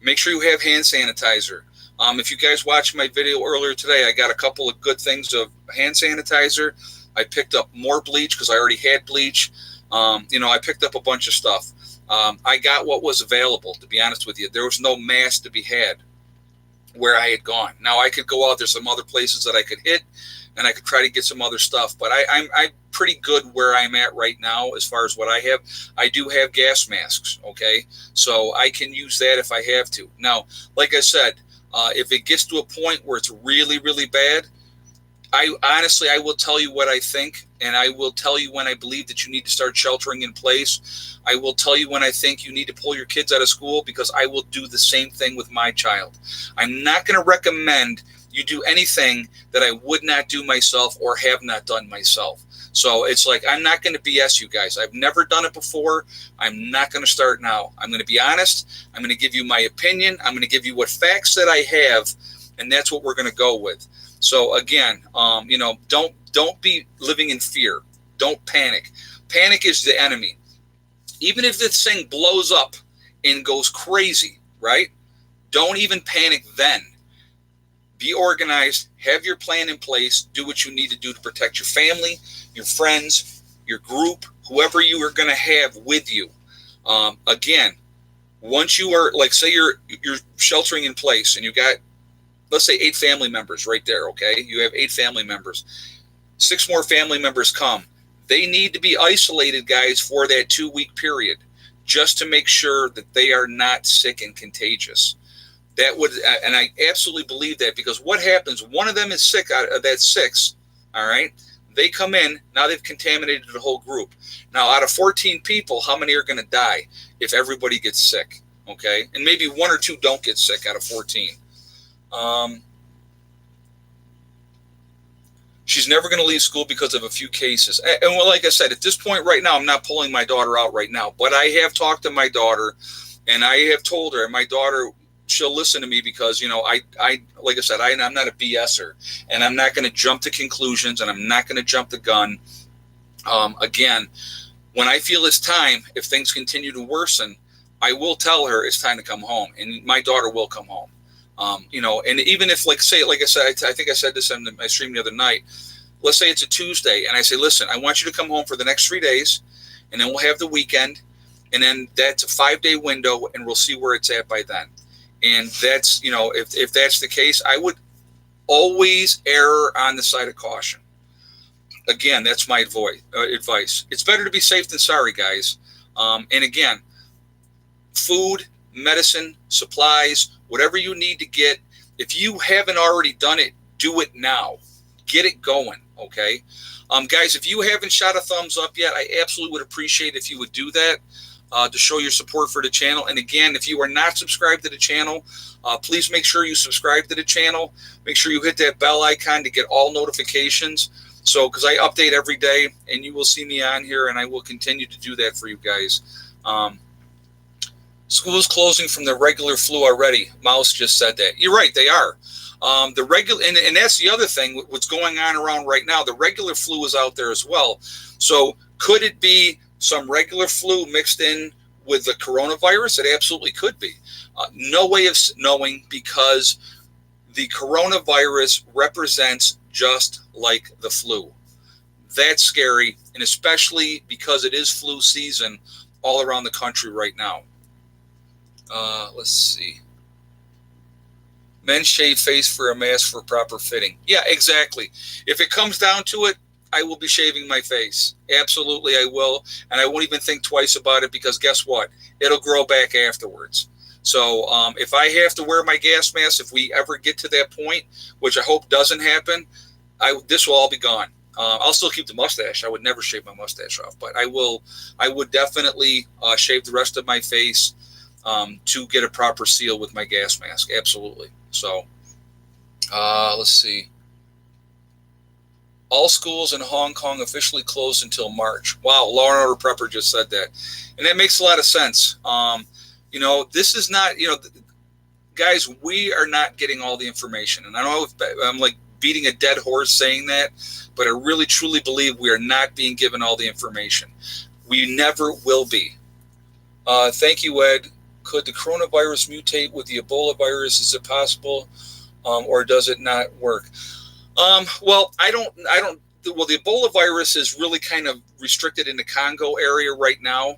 [SPEAKER 1] make sure you have hand sanitizer. If you guys watched my video earlier today, I got a couple of good things of hand sanitizer. I picked up more bleach because I already had bleach. I picked up a bunch of stuff. I got what was available, to be honest with you. There was no mass to be had where I had gone. Now, I could go out. There's some other places that I could hit, and I could try to get some other stuff. But I'm pretty good where I'm at right now as far as what I have. I do have gas masks, okay? So I can use that if I have to. Now, like I said, if it gets to a point where it's really, really bad, I will tell you what I think, and I will tell you when I believe that you need to start sheltering in place. I will tell you when I think you need to pull your kids out of school, because I will do the same thing with my child. I'm not going to recommend you do anything that I would not do myself or have not done myself. So it's like, I'm not going to BS you guys. I've never done it before. I'm not going to start now. I'm going to be honest. I'm going to give you my opinion. I'm going to give you what facts that I have, and that's what we're going to go with. So again, don't be living in fear. Don't panic. Panic is the enemy. Even if this thing blows up and goes crazy, right? Don't even panic then. Be organized. Have your plan in place. Do what you need to do to protect your family, your friends, your group, whoever you are going to have with you. Again, once you are, like, say you're sheltering in place and you got, let's say, 8 family members right there, okay? You have 8 family members. 6 more family members come. They need to be isolated, guys, for that 2-week period, just to make sure that they are not sick and contagious. That would, and I absolutely believe that, because what happens, one of them is sick out of that 6, all right? They come in, now they've contaminated the whole group. Now, out of 14 people, how many are going to die if everybody gets sick, okay? And maybe 1 or 2 don't get sick out of 14. She's never going to leave school because of a few cases. And well, like I said, at this point right now, I'm not pulling my daughter out right now. But I have talked to my daughter, and I have told her, and my daughter, she'll listen to me, because, I like I said, I'm not a BSer, and I'm not going to jump to conclusions, and I'm not going to jump the gun. Again, when I feel it's time, if things continue to worsen, I will tell her it's time to come home, and my daughter will come home. And even if, like I said, I think I said this on my stream the other night, let's say it's a Tuesday, and I say, listen, I want you to come home for the next 3 days, and then we'll have the weekend, and then that's a 5-day window, and we'll see where it's at by then. And that's, if that's the case, I would always err on the side of caution. Again, that's my advice. It's better to be safe than sorry, guys. And again, food, medicine, supplies, whatever you need to get, if you haven't already done it, do it now. Get it going, okay? Guys, if you haven't shot a thumbs up yet, I absolutely would appreciate if you would do that to show your support for the channel. And again, if you are not subscribed to the channel, please make sure you subscribe to the channel. Make sure you hit that bell icon to get all notifications. So, because I update every day, and you will see me on here, and I will continue to do that for you guys. School's closing from the regular flu already. Mouse just said that. You're right, they are. The regular, and that's the other thing, what's going on around right now. The regular flu is out there as well. So could it be some regular flu mixed in with the coronavirus? It absolutely could be. No way of knowing, because the coronavirus represents just like the flu. That's scary, and especially because it is flu season all around the country right now. Let's see. Men shave face for a mask for proper fitting. Yeah, exactly. If it comes down to it, I will be shaving my face. Absolutely, I will. And I won't even think twice about it, because guess what? It'll grow back afterwards. So if I have to wear my gas mask, if we ever get to that point, which I hope doesn't happen, this will all be gone. I'll still keep the mustache. I would never shave my mustache off, but I would definitely shave the rest of my face to get a proper seal with my gas mask. Absolutely. So let's see. All schools in Hong Kong officially closed until March. Wow, Law and Order Prepper just said that. And that makes a lot of sense. This is not, guys, we are not getting all the information. And I know I'm like beating a dead horse saying that, but I really truly believe we are not being given all the information. We never will be. Thank you, Ed. Could the coronavirus mutate with the Ebola virus? Is it possible, or does it not work? Well, the Ebola virus is really kind of restricted in the Congo area right now.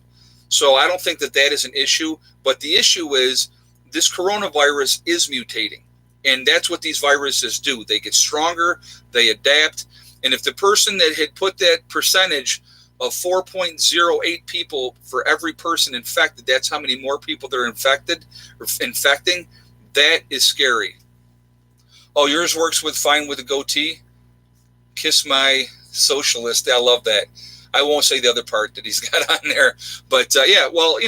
[SPEAKER 1] So I don't think that is an issue. But the issue is this coronavirus is mutating. And that's what these viruses do. They get stronger, they adapt. And if the person that had put that percentage of 4.08 people for every person infected, that's how many more people they're infecting, that is scary. Oh, yours works fine with a goatee? Kiss my socialist. I love that. I won't say the other part that he's got on there. But, yeah, well,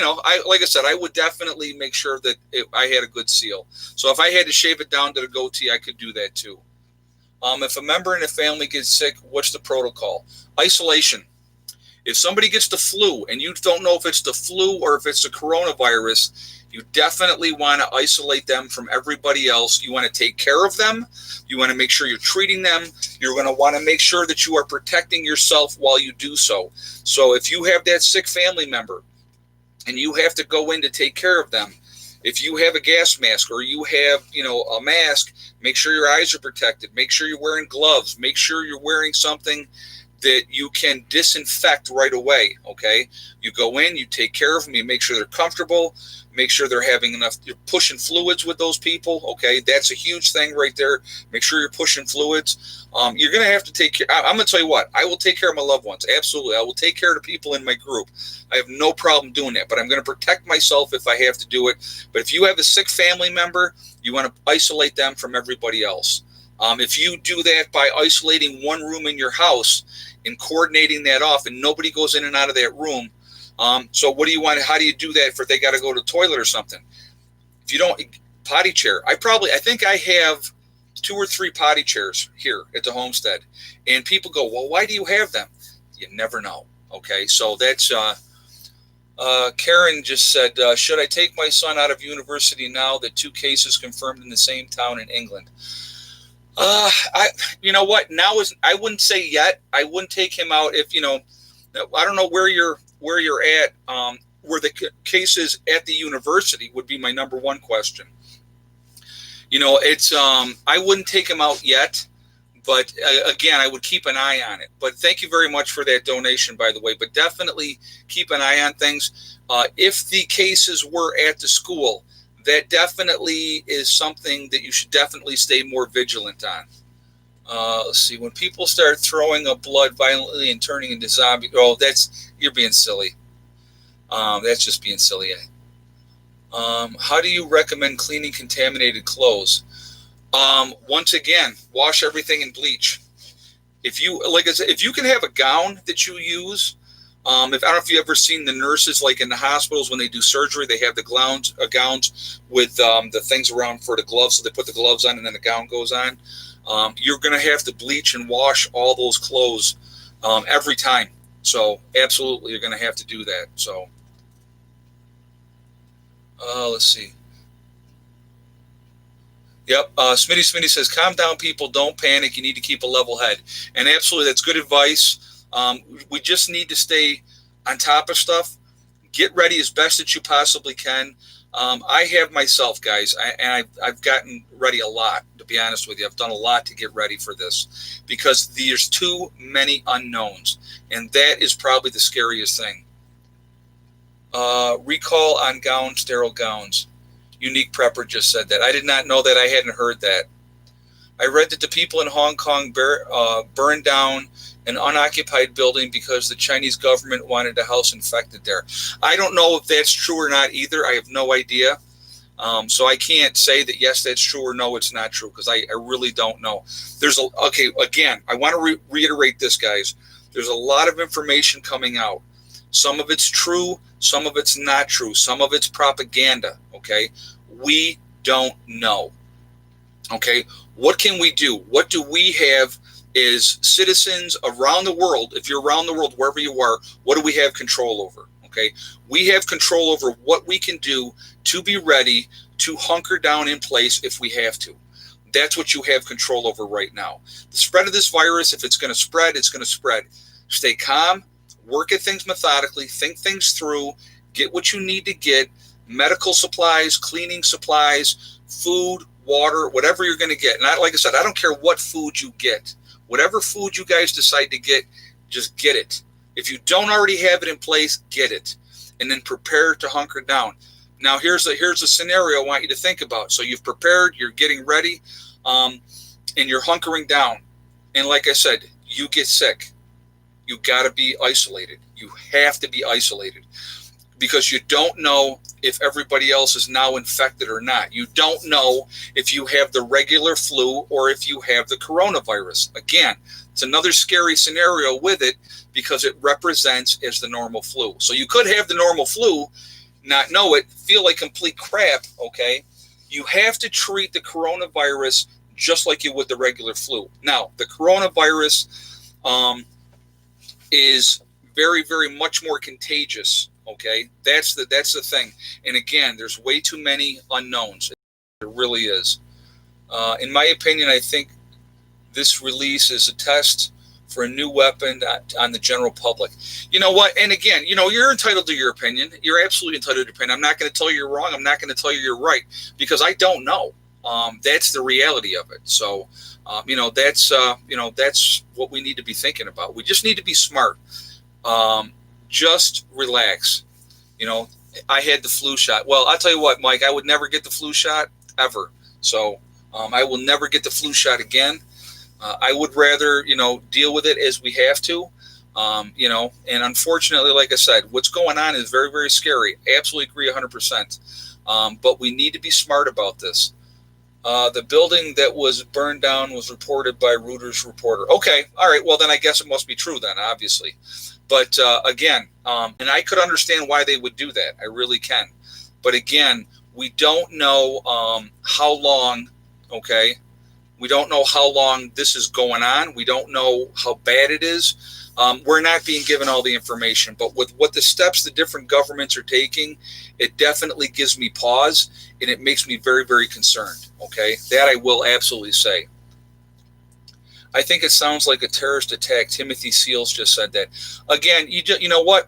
[SPEAKER 1] like I said, I would definitely make sure that I had a good seal. So if I had to shave it down to the goatee, I could do that too. If a member in a family gets sick, what's the protocol? Isolation. If somebody gets the flu and you don't know if it's the flu or if it's the coronavirus, you definitely want to isolate them from everybody else. You want to take care of them. You want to make sure you're treating them. You're going to want to make sure that you are protecting yourself while you do so. So if you have that sick family member and you have to go in to take care of them, if you have a gas mask or you have, a mask, make sure your eyes are protected. Make sure you're wearing gloves. Make sure you're wearing something that you can disinfect right away, okay? You go in, you take care of them, you make sure they're comfortable, make sure they're having enough, you're pushing fluids with those people, okay? That's a huge thing right there. Make sure you're pushing fluids. You're going to have to take care. I'm going to tell you what, I will take care of my loved ones, absolutely. I will take care of the people in my group. I have no problem doing that, but I'm going to protect myself if I have to do it. But if you have a sick family member, you want to isolate them from everybody else. If you do that by isolating one room in your house and coordinating that off and nobody goes in and out of that room, so what do you want? How do you do that if they got to go to the toilet or something? If you don't, potty chair. I think I have 2 or 3 potty chairs here at the homestead. And people go, well, why do you have them? You never know. Okay, so that's, Karen just said, should I take my son out of university now that 2 cases confirmed in the same town in England? You know what? I wouldn't say yet. I wouldn't take him out if, I don't know where you're at, where the case is at the university would be my number one question. I wouldn't take him out yet, but again, I would keep an eye on it. But thank you very much for that donation, by the way, but definitely keep an eye on things. If the cases were at the school, that definitely is something that you should definitely stay more vigilant on. Let's see. When people start throwing up blood violently and turning into zombies, you're being silly. That's just being silly. How do you recommend cleaning contaminated clothes? Once again, wash everything in bleach. If you can have a gown that you use, I don't know if you've ever seen the nurses, like in the hospitals when they do surgery, they have the gowns with the things around for the gloves. So they put the gloves on and then the gown goes on. You're going to have to bleach and wash all those clothes every time. So absolutely, you're going to have to do that. So let's see. Yep. Smitty says, calm down, people. Don't panic. You need to keep a level head. And absolutely, that's good advice. We just need to stay on top of stuff. Get ready as best that you possibly can. I have myself, guys, and I've gotten ready a lot, to be honest with you. I've done a lot to get ready for this because there's too many unknowns, and that is probably the scariest thing. Recall on gowns, sterile gowns. Unique Prepper just said that. I did not know that. I hadn't heard that. I read that the people in Hong Kong burned down an unoccupied building because the Chinese government wanted a house infected there. I don't know if that's true or not either. I have no idea. So I can't say that, yes, that's true or no, it's not true, because I really don't know. Again, I want to reiterate this, guys. There's a lot of information coming out. Some of it's true, some of it's not true, some of it's propaganda, okay? We don't know, okay? What can we do? What do we have is citizens around the world. If you're around the world, wherever you are, what do we have control over? Okay, we have control over what we can do to be ready to hunker down in place if we have to. That's what you have control over right now. The spread of this virus, if it's going to spread, it's going to spread. Stay calm, work at things methodically, think things through, get what you need to get, medical supplies, cleaning supplies, food, water, whatever you're going to get. And like I said, I don't care what food you get. Whatever food you guys decide to get, just get it. If you don't already have it in place, get it. And then prepare to hunker down. Now, here's a scenario I want you to think about. So you've prepared, you're getting ready, and you're hunkering down. And like I said, you get sick. You got to be isolated. You have to be isolated because you don't know if everybody else is now infected or not. You don't know if you have the regular flu or if you have the coronavirus. Again, it's another scary scenario with it because it represents as the normal flu. So you could have the normal flu, not know it, feel like complete crap, okay? You have to treat the coronavirus just like you would the regular flu. Now, the coronavirus is very, very much more contagious, okay? That's the thing. And again, there's way too many unknowns. It really is. In my opinion, I think this release is a test for a new weapon on the general public. You know what? And again, you're entitled to your opinion. You're absolutely entitled to your opinion. I'm not going to tell you you're wrong. I'm not going to tell you you're right because I don't know. That's the reality of it. So, that's what we need to be thinking about. We just need to be smart. Just relax. I had the flu shot. Well, I'll tell you what, Mike, I would never get the flu shot ever. So I will never get the flu shot again. I would rather, deal with it as we have to, and unfortunately, like I said, what's going on is very, very scary. Absolutely agree 100%. But we need to be smart about this. The building that was burned down was reported by Reuters reporter. Okay. All right. Well, then I guess it must be true then, obviously. But again, and I could understand why they would do that. I really can. But again, we don't know how long, okay? We don't know how long this is going on. We don't know how bad it is. We're not being given all the information. But with what the steps the different governments are taking, it definitely gives me pause, and it makes me very, very concerned, okay? That I will absolutely say. I think it sounds like a terrorist attack. Timothy Seals just said that. Again, you know what?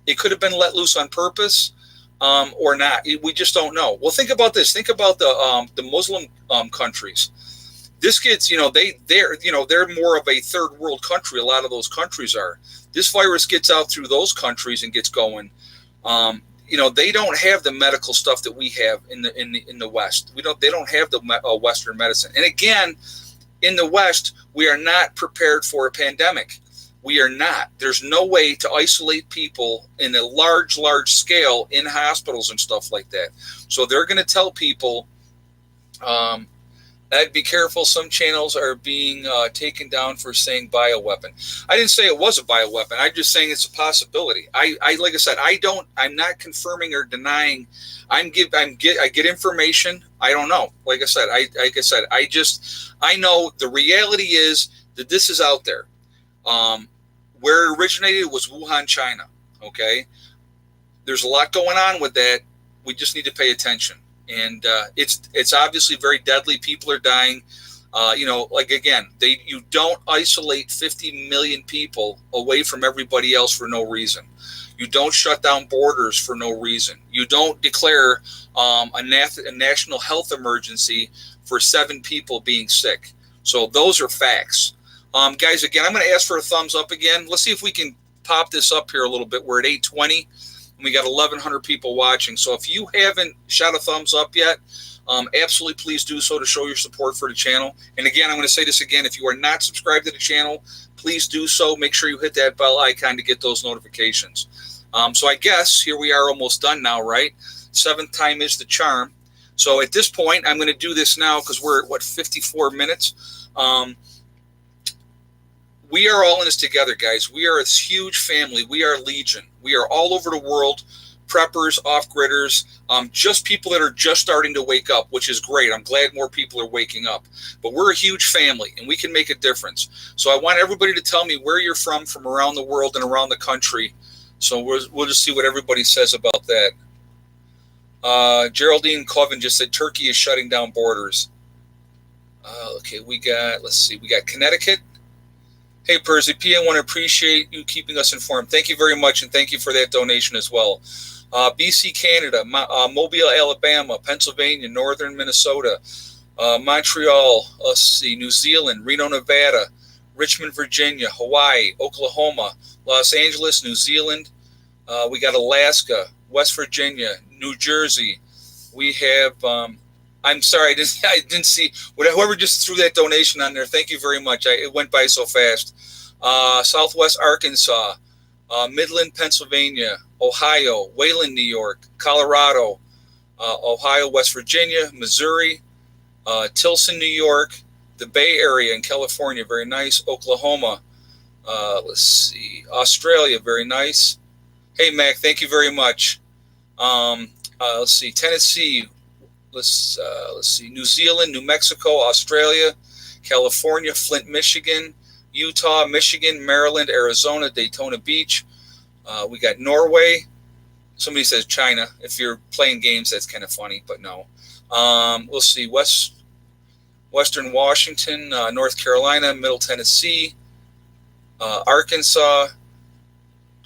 [SPEAKER 1] It could have been let loose on purpose or not. We just don't know. Well, think about this. Think about the Muslim countries. This gets, they're more of a third world country. A lot of those countries are. This virus gets out through those countries and gets going. They don't have the medical stuff that we have in the West. They don't have the Western medicine. And again, in the West, we are not prepared for a pandemic. We are not. There's no way to isolate people in a large, large scale in hospitals and stuff like that. So they're going to tell people, be careful. Some channels are being taken down for saying bioweapon. I didn't say it was a bioweapon. I'm just saying it's a possibility. I like I said, I'm not confirming or denying. I get information. I don't know. Like I said, I know the reality is that this is out there. Where it originated was Wuhan, China. Okay. There's a lot going on with that. We just need to pay attention. And it's obviously very deadly. People are dying. You don't isolate 50 million people away from everybody else for no reason. You don't shut down borders for no reason. You don't declare a national health emergency for 7 people being sick. So those are facts. Guys, again, I'm going to ask for a thumbs up again. Let's see if we can pop this up here a little bit. We're at 820. We got 1,100 people watching. So if you haven't shot a thumbs up yet, absolutely please do so to show your support for the channel. And again, I'm going to say this again. If you are not subscribed to the channel, please do so. Make sure you hit that bell icon to get those notifications. So I guess here we are almost done now, right? 7th time is the charm. So at this point, I'm going to do this now because we're at, 54 minutes? We are all in this together, guys. We are a huge family. We are Legion. We are all over the world. preppers, off-gridders, just people that are just starting to wake up, which is great. I'm glad more people are waking up. But we're a huge family, and we can make a difference. So I want everybody to tell me where you're from around the world and around the country. So we'll just see what everybody says about that. Geraldine Coven just said Turkey is shutting down borders. Okay, we got Connecticut. Hey, Percy P, I want to appreciate you keeping us informed. Thank you very much, and thank you for that donation as well. BC, Canada, Mobile, Alabama, Pennsylvania, Northern Minnesota, Montreal, New Zealand, Reno, Nevada, Richmond, Virginia, Hawaii, Oklahoma, Los Angeles, New Zealand. We got Alaska, West Virginia, New Jersey. We have, I'm sorry, I didn't see, whoever just threw that donation on there, thank you very much. It went by so fast. Southwest Arkansas, Midland, Pennsylvania, Ohio, Wayland, New York, Colorado, Ohio, West Virginia, Missouri, Tilson, New York, the Bay Area in California, very nice. Oklahoma, Australia, very nice. Hey, Mac, thank you very much. Tennessee, New Zealand, New Mexico, Australia, California, Flint, Michigan, Utah, Michigan, Maryland, Arizona, Daytona Beach. We got Norway. Somebody says China. If you're playing games, that's kind of funny, but no. We'll see. Western Washington, North Carolina, Middle Tennessee, Arkansas.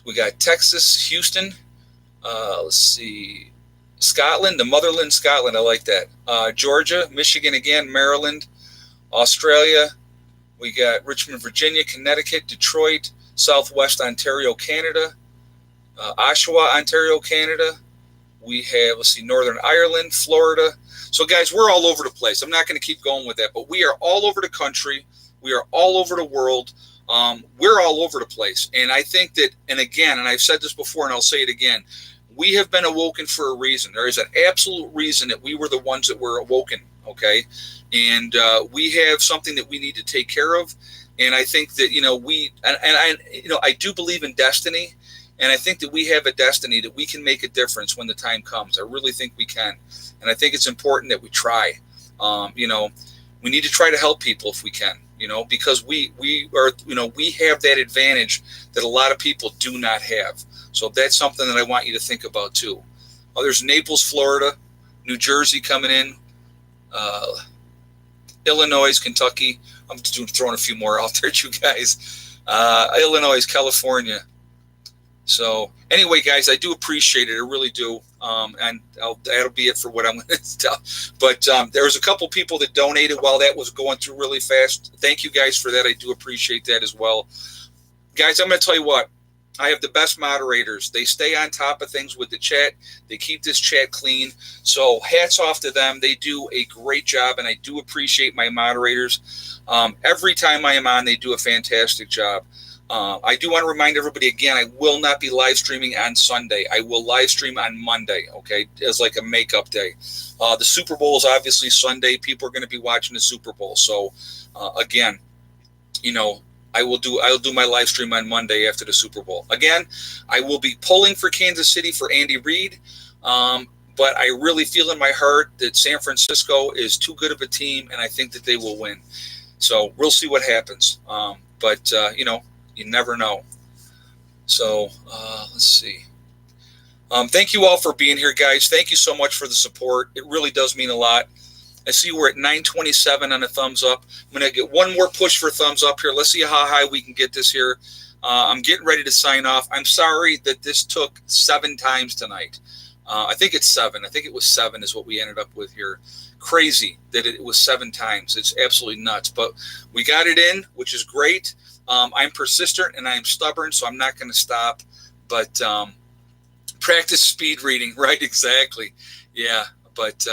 [SPEAKER 1] We got Texas, Houston. Scotland, the motherland, Scotland. I like that. Georgia, Michigan again, Maryland, Australia. We got Richmond, Virginia, Connecticut, Detroit, Southwest Ontario, Canada, Oshawa, Ontario, Canada. We have, Northern Ireland, Florida. So, guys, we're all over the place. I'm not going to keep going with that, but we are all over the country. We are all over the world. We're all over the place. And I think that, and again, and I've said this before and I'll say it again, we have been awoken for a reason. There is an absolute reason that we were the ones that were awoken, okay? And we have something that we need to take care of. And I think that, I do believe in destiny. And I think that we have a destiny that we can make a difference when the time comes. I really think we can. And I think it's important that we try. We need to try to help people if we can, because we have that advantage that a lot of people do not have. So that's something that I want you to think about too. There's Naples, Florida, New Jersey coming in, Illinois, Kentucky. I'm just throwing a few more out there, you guys. Illinois, California. So anyway, guys, I do appreciate it. I really do. And that'll be it for what I'm going to tell. But there was a couple people that donated while that was going through really fast. Thank you guys for that. I do appreciate that as well. Guys, I'm going to tell you what. I have the best moderators. They stay on top of things with the chat. They keep this chat clean. So hats off to them. They do a great job, and I do appreciate my moderators. Every time I am on, they do a fantastic job. I do want to remind everybody again, I will not be live streaming on Sunday. I will live stream on Monday, okay, as like a makeup day. The Super Bowl is obviously Sunday. People are going to be watching the Super Bowl. So, again, I'll do my live stream on Monday after the Super Bowl. Again, I will be pulling for Kansas City for Andy Reid, but I really feel in my heart that San Francisco is too good of a team, and I think that they will win. So we'll see what happens. But you never know. So let's see. Thank you all for being here, guys. Thank you so much for the support. It really does mean a lot. I see we're at 927 on a thumbs up. I'm going to get one more push for thumbs up here. Let's see how high we can get this here. I'm getting ready to sign off. I'm sorry that this took 7 times tonight. I think it's 7. I think it was 7 is what we ended up with here. Crazy that it was 7 times. It's absolutely nuts. But we got it in, which is great. I'm persistent and I'm stubborn, so I'm not going to stop. But practice speed reading, right? Exactly. Yeah. But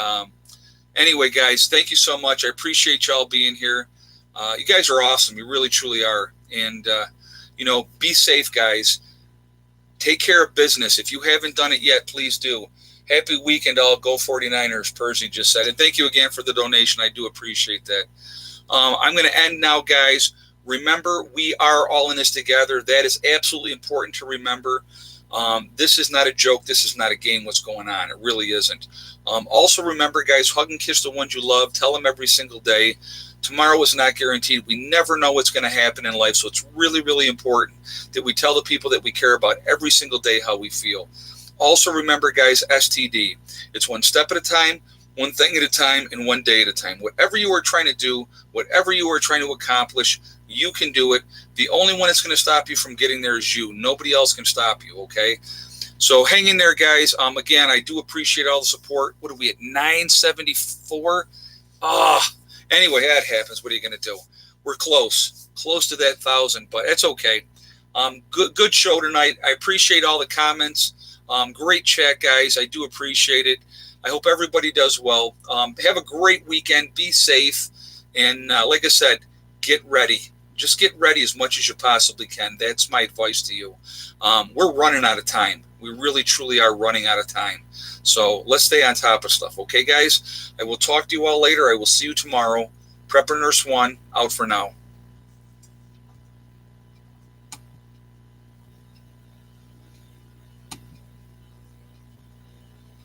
[SPEAKER 1] anyway, guys, thank you so much. I appreciate y'all being here. You guys are awesome. You really, truly are. And, be safe, guys. Take care of business. If you haven't done it yet, please do. Happy weekend, all. Go 49ers, Percy just said. And thank you again for the donation. I do appreciate that. I'm going to end now, guys. Remember, we are all in this together. That is absolutely important to remember. This is not a joke. This is not a game. What's going on? It really isn't. Also, remember, guys, hug and kiss the ones you love. Tell them every single day. Tomorrow is not guaranteed. We never know what's going to happen in life. So it's really, really important that we tell the people that we care about every single day how we feel. Also, remember, guys, STD. It's one step at a time, one thing at a time, and one day at a time. Whatever you are trying to do, whatever you are trying to accomplish, you can do it. The only one that's going to stop you from getting there is you. Nobody else can stop you, okay? So hang in there, guys. Again, I do appreciate all the support. What are we at, 974? Anyway, that happens. What are you going to do? We're close to that 1,000, but it's okay. Good show tonight. I appreciate all the comments. Great chat, guys. I do appreciate it. I hope everybody does well. Have a great weekend. Be safe. And like I said, get ready. Just get ready as much as you possibly can. That's my advice to you. We're running out of time. We really, truly are running out of time. So let's stay on top of stuff. Okay, guys? I will talk to you all later. I will see you tomorrow. Prepper Nurse 1, out for now.